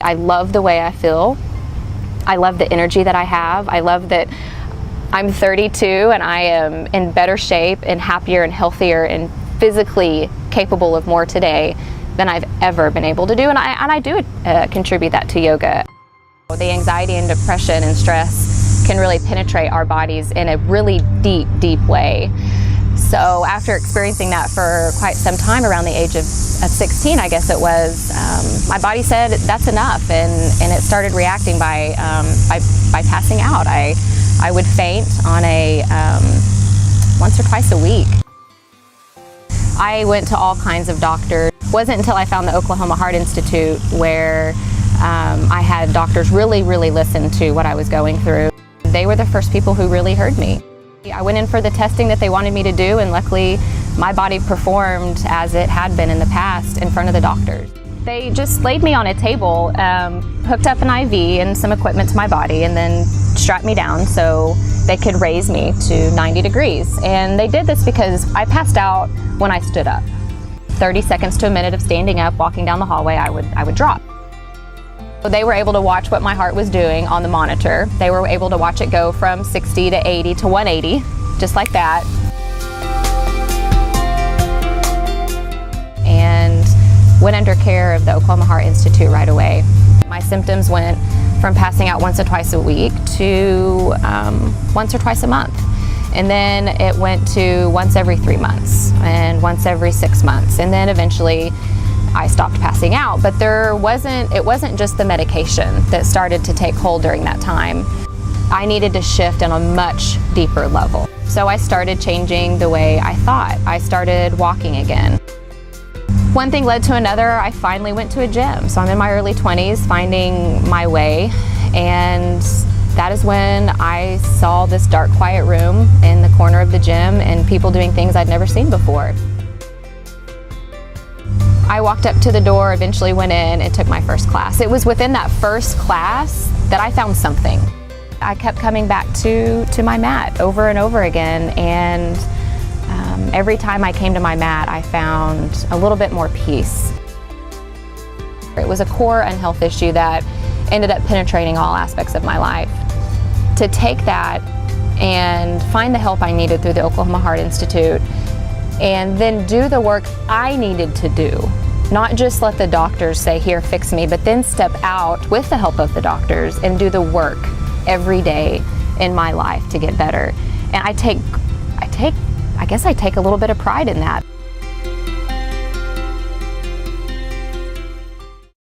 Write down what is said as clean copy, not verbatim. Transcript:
I love the way I feel. I love the energy that I have. I love that I'm 32 and I am in better shape and happier and healthier and physically capable of more today than I've ever been able to do. And I do contribute that to yoga. The anxiety and depression and stress can really penetrate our bodies in a really deep way. So after experiencing that for quite some time, around the age of 16, I guess it was, my body said that's enough, and it started reacting by passing out. I would faint on a once or twice a week. I went to all kinds of doctors. It wasn't until I found the Oklahoma Heart Institute where I had doctors really listen to what I was going through. They were the first people who really heard me. I went in for the testing that they wanted me to do, and luckily my body performed as it had been in the past in front of the doctors. They just laid me on a table, hooked up an IV and some equipment to my body, and then strapped me down so they could raise me to 90 degrees. And they did this because I passed out when I stood up. 30 seconds to a minute of standing up, walking down the hallway, I would drop. They were able to watch what my heart was doing on the monitor. They were able to watch it go from 60 to 80 to 180, just like that. And went under care of the Oklahoma Heart Institute right away. My symptoms went from passing out once or twice a week to once or twice a month. And then it went to once every 3 months and once every 6 months. And then eventually I stopped passing out, but it wasn't just the medication that started to take hold during that time. I needed to shift on a much deeper level. So I started changing the way I thought. I started walking again. One thing led to another. I finally went to a gym. So I'm in my early 20s, finding my way, and that is when I saw this dark, quiet room in the corner of the gym and people doing things I'd never seen before. I walked up to the door, eventually went in and took my first class. It was within that first class that I found something. I kept coming back to my mat over and over again, and every time I came to my mat, I found a little bit more peace. It was a core unhealth issue that ended up penetrating all aspects of my life. To take that and find the help I needed through the Oklahoma Heart Institute, and then do the work I needed to do. Not just let the doctors say, here, fix me, but then step out with the help of the doctors and do the work every day in my life to get better. And I guess I take a little bit of pride in that.